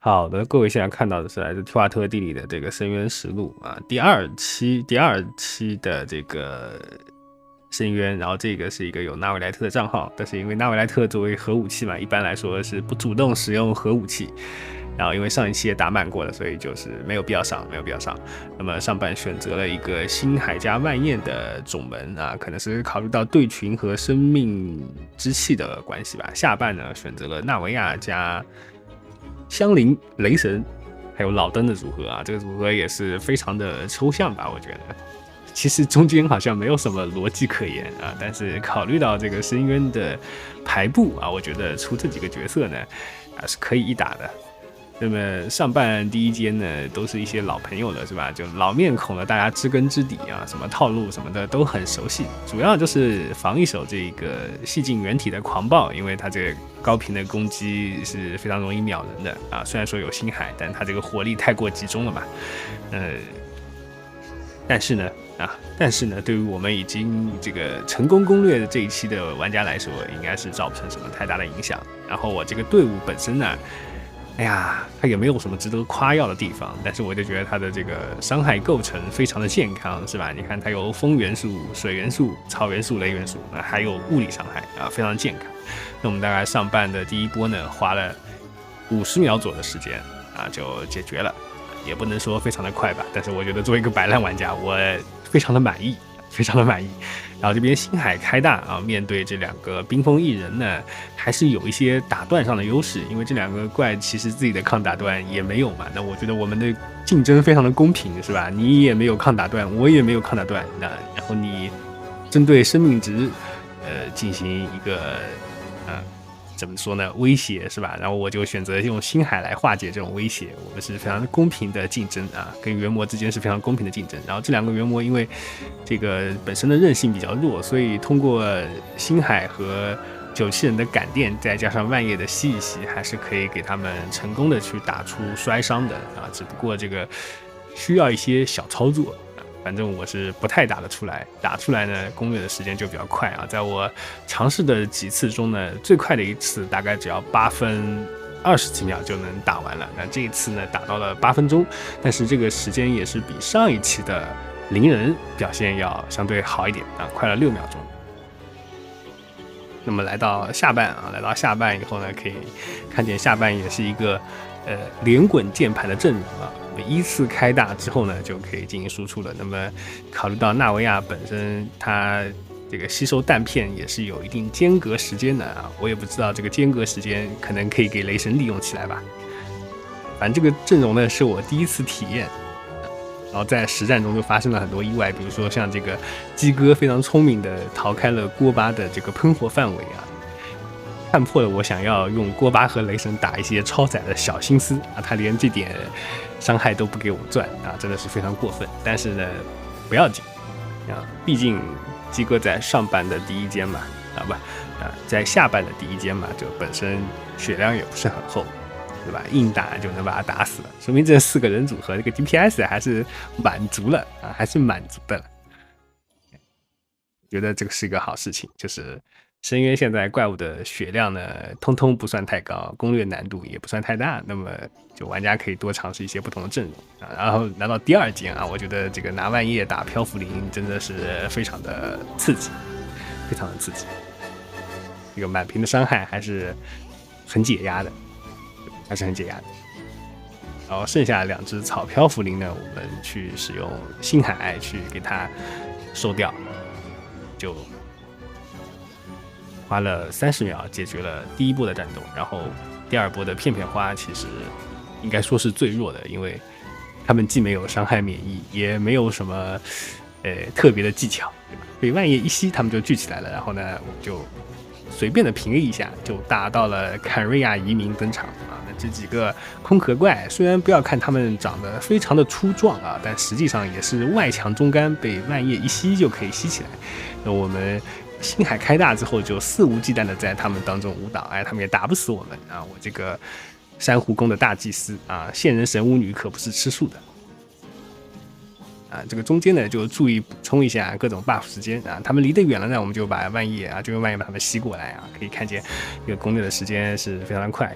好的，各位现在看到的是来自提瓦特地理的这个深渊实录啊，第二期的这个深渊，然后这个是一个有纳维莱特的账号，但是因为纳维莱特作为核武器嘛，一般来说是不主动使用核武器，然后因为上一期也打满过了，所以就是没有必要上。那么上半选择了一个星海加万焰的种门啊，可能是考虑到对群和生命之气的关系吧。下半呢选择了纳维亚加香菱、雷神还有老登的组合啊，这个组合也是非常的抽象吧，我觉得。其实中间好像没有什么逻辑可言啊，但是考虑到这个深渊的排布啊，我觉得出这几个角色呢，是可以一打的。那么上半第一间呢，都是一些老朋友了，是吧？就老面孔了，大家知根知底啊，什么套路什么的都很熟悉。主要就是防一手这个细菌原体的狂暴，因为它这个高频的攻击是非常容易秒人的啊。虽然说有星海，但它这个火力太过集中了嘛。但是呢，对于我们已经这个成功攻略的这一期的玩家来说，应该是造不成什么太大的影响。然后我这个队伍本身呢，哎呀，它也没有什么值得夸耀的地方，但是我就觉得它的这个伤害构成非常的健康，是吧？你看它有风元素、水元素、草元素、雷元素，还有物理伤害啊，非常健康。那我们大概上半的第一波呢，花了50秒左右的时间啊，就解决了。也不能说非常的快吧，但是我觉得作为一个摆烂玩家，我非常的满意。然后这边星海开大啊，面对这两个冰封异人呢，还是有一些打断上的优势，因为这两个怪其实自己的抗打断也没有嘛。那我觉得我们的竞争非常的公平，是吧？你也没有抗打断，我也没有抗打断，那然后你针对生命值，进行一个怎么说呢？威胁是吧？然后我就选择用星海来化解这种威胁。我们是非常公平的竞争啊，跟原魔之间是非常公平的竞争。然后这两个原魔因为这个本身的韧性比较弱，所以通过星海和97人的感电，再加上万叶的吸一吸，还是可以给他们成功的去打出摔伤的啊。只不过这个需要一些小操作。反正我是不太打得出来，打出来呢，攻略的时间就比较快啊。在我尝试的几次中呢，最快的一次大概只要8分20几秒就能打完了。那这一次呢，打到了8分钟，但是这个时间也是比上一期的灵人表现要相对好一点啊，快了6秒钟。那么来到下半以后呢，可以看见下半也是一个连滚键盘的阵容啊。依次开大之后呢，就可以进行输出了。那么考虑到纳维亚本身它这个吸收弹片也是有一定间隔时间的啊，我也不知道这个间隔时间可能可以给雷神利用起来吧。反正这个阵容呢是我第一次体验，然后在实战中就发生了很多意外，比如说像这个鸡哥非常聪明的逃开了锅巴的这个喷火范围啊，看破了我想要用锅巴和雷神打一些超载的小心思啊，他连这点伤害都不给我赚啊，真的是非常过分。但是呢，不要紧啊，毕竟鸡哥在上半的第一间嘛，在下半的第一间嘛，就本身血量也不是很厚，对吧？硬打就能把他打死了，说明这4个人组合这个 DPS 还是满足了啊，还是满足的了。觉得这个是一个好事情，就是深渊现在怪物的血量呢，通通不算太高，攻略难度也不算太大，那么就玩家可以多尝试一些不同的阵容啊。然后来到第2间啊，我觉得这个拿万叶打漂浮灵真的是非常的刺激，非常的刺激。这个满屏的伤害还是很解压的，然后剩下2只草漂浮灵呢，我们去使用星海去给它收掉，就花了30秒解决了第一波的战斗。然后第2波的片片花其实应该说是最弱的，因为他们既没有伤害免疫，也没有什么特别的技巧，对吧？被万叶一吸他们就聚起来了，然后呢我就随便的平了一下，就打到了坎瑞亚移民登场啊。那这几个空壳怪虽然不要看他们长得非常的粗壮啊，但实际上也是外强中干，被万叶一吸就可以吸起来。那我们星海开大之后，就肆无忌惮的在他们当中舞蹈，哎，他们也打不死我们啊！我这个珊瑚宫的大祭司啊，现人神巫女可不是吃素的。啊，这个中间呢就注意补充一下各种 buff 时间啊，他们离得远了呢，我们就把万叶啊，就用万叶把他们吸过来啊，可以看见这个攻略的时间是非常的快。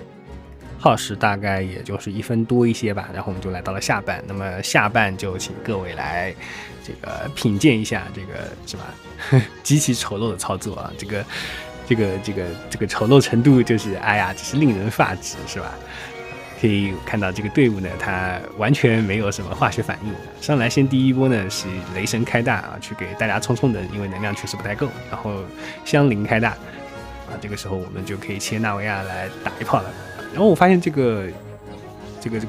耗时大概也就是1分多一些吧，然后我们就来到了下半。那么下半就请各位来这个品鉴一下这个是吧极其丑陋的操作啊，这个丑陋程度就是哎呀，只是令人发指是吧？可以看到这个队伍呢，它完全没有什么化学反应。上来先第一波呢是雷神开大啊，去给大家冲能，因为能量确实不太够。然后香菱开大啊，这个时候我们就可以切纳维亚来打一炮了。然后我发现这个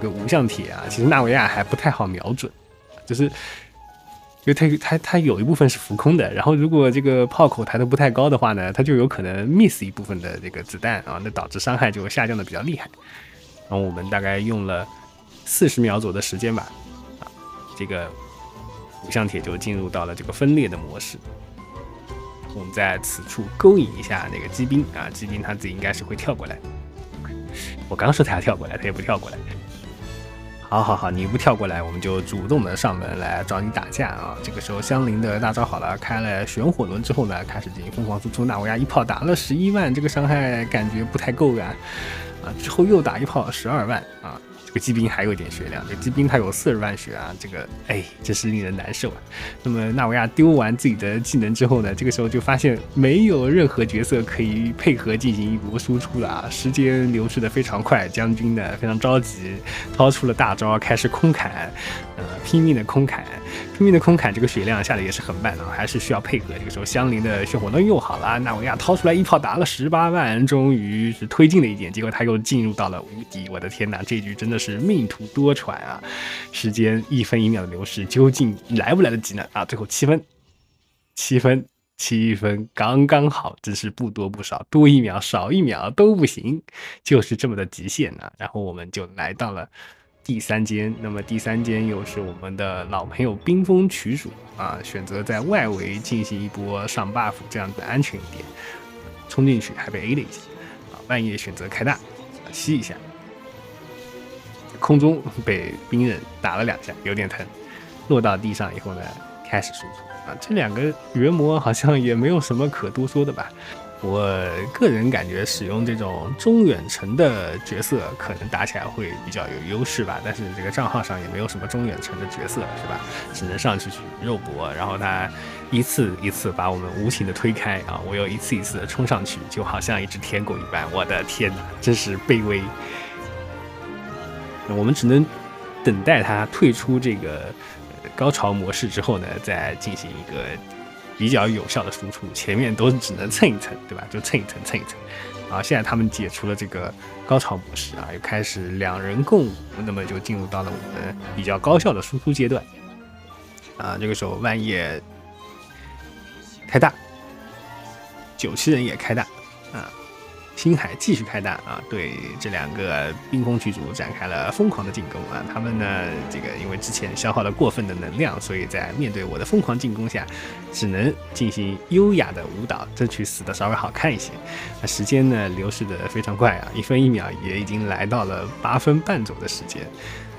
无相铁啊，其实纳维亚还不太好瞄准，就是因为它有一部分是浮空的，然后如果这个炮口抬得不太高的话呢，它就有可能 miss 一部分的这个子弹啊，那导致伤害就下降的比较厉害。然后我们大概用了40秒左右的时间吧，啊，这个无相铁就进入到了这个分裂的模式。我们在此处勾引一下那个机兵啊，机兵他自己应该是会跳过来。我刚说他要跳过来，他也不跳过来。好，你不跳过来，我们就主动的上门来找你打架啊！这个时候香菱的大招好了，开了玄火轮之后呢，开始进行疯狂输出。纳维亚一炮打了11万，这个伤害感觉不太够啊！之后又打一炮12万啊！这个机兵还有一点血量，这个机兵他有40万血啊！这个真是令人难受啊！那么纳维亚丢完自己的技能之后呢，这个时候就发现没有任何角色可以配合进行一波输出了啊！时间流逝的非常快，将军呢非常着急，掏出了大招开始空砍，拼命的空砍，这个血量下的也是很慢啊，还是需要配合。这个时候香菱的血火轮又好了，纳维亚掏出来一炮打了18万，终于是推进了一点，结果他又进入到了无敌。我的天哪，这局真的是命途多舛啊！时间1分1秒的流逝，究竟来不来得及呢？啊，最后7分刚刚好，真是不多不少，多1秒少1秒都不行，就是这么的极限啊！然后我们就来到了第3间，那么第3间又是我们的老朋友冰封曲主啊，选择在外围进行一波上 buff， 这样子安全一点。冲进去还被 A 了一下啊，半夜选择开大吸一下，空中被冰刃打了2下，有点疼。落到地上以后呢，开始输出啊。这2个原模好像也没有什么可多说的吧。我个人感觉使用这种中远程的角色可能打起来会比较有优势吧，但是这个账号上也没有什么中远程的角色是吧，只能上去肉搏，然后他一次一次把我们无情的推开啊，我又一次一次的冲上去，就好像一只舔狗一般，我的天哪，真是卑微。我们只能等待他退出这个高潮模式之后呢，再进行一个比较有效的输出，前面都只能蹭一蹭，对吧？就蹭一蹭啊！现在他们解除了这个高潮模式啊，又开始2人共舞，那么就进入到了我们比较高效的输出阶段啊。这个时候万叶开大，97人也开大啊，星海继续开大啊，对这2个冰封曲主展开了疯狂的进攻啊！他们呢，这个因为之前消耗了过分的能量，所以在面对我的疯狂进攻下，只能进行优雅的舞蹈，争取死的稍微好看一些。那时间呢流逝的非常快啊，1分1秒也已经来到了8分半左右的时间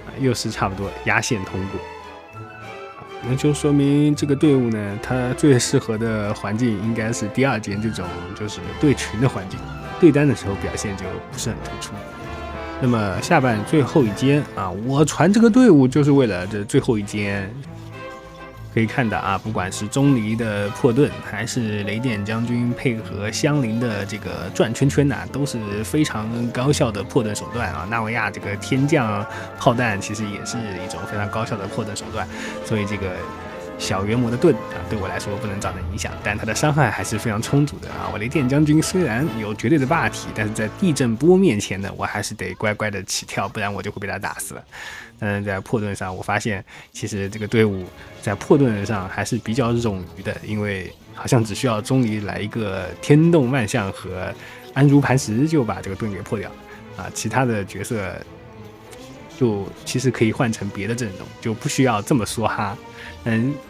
啊，又是差不多压线通过。那就说明这个队伍呢，它最适合的环境应该是第2间这种就是对群的环境。对单的时候表现就不是很突出。那么下半最后一间啊，我传这个队伍就是为了这最后一间。可以看到啊，不管是钟离的破盾，还是雷电将军配合香菱的这个转圈圈呐，都是非常高效的破盾手段啊。纳维亚这个天降炮弹其实也是一种非常高效的破盾手段，所以这个小圆模的盾啊，对我来说不能造成影响，但它的伤害还是非常充足的啊。我雷电将军虽然有绝对的霸体，但是在地震波面前呢，我还是得乖乖的起跳，不然我就会被他打死了。在破盾上，我发现其实这个队伍在破盾上还是比较冗余的，因为好像只需要钟离来一个天动万象和安如磐石就把这个盾给破掉啊，其他的角色就其实可以换成别的阵容，就不需要这么梭哈。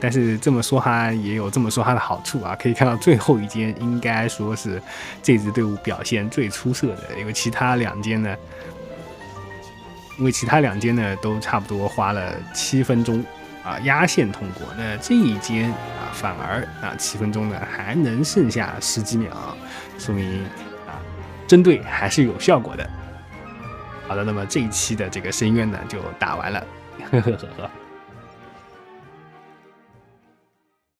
但是这么梭哈也有这么梭哈的好处啊，可以看到最后一间应该说是这支队伍表现最出色的，因为其他两间呢都差不多花了7分钟啊压线通过，那这一间啊反而啊7分钟呢还能剩下10几秒，说明啊针对还是有效果的。好的，那么这一期的这个深渊呢就打完了，呵呵呵呵。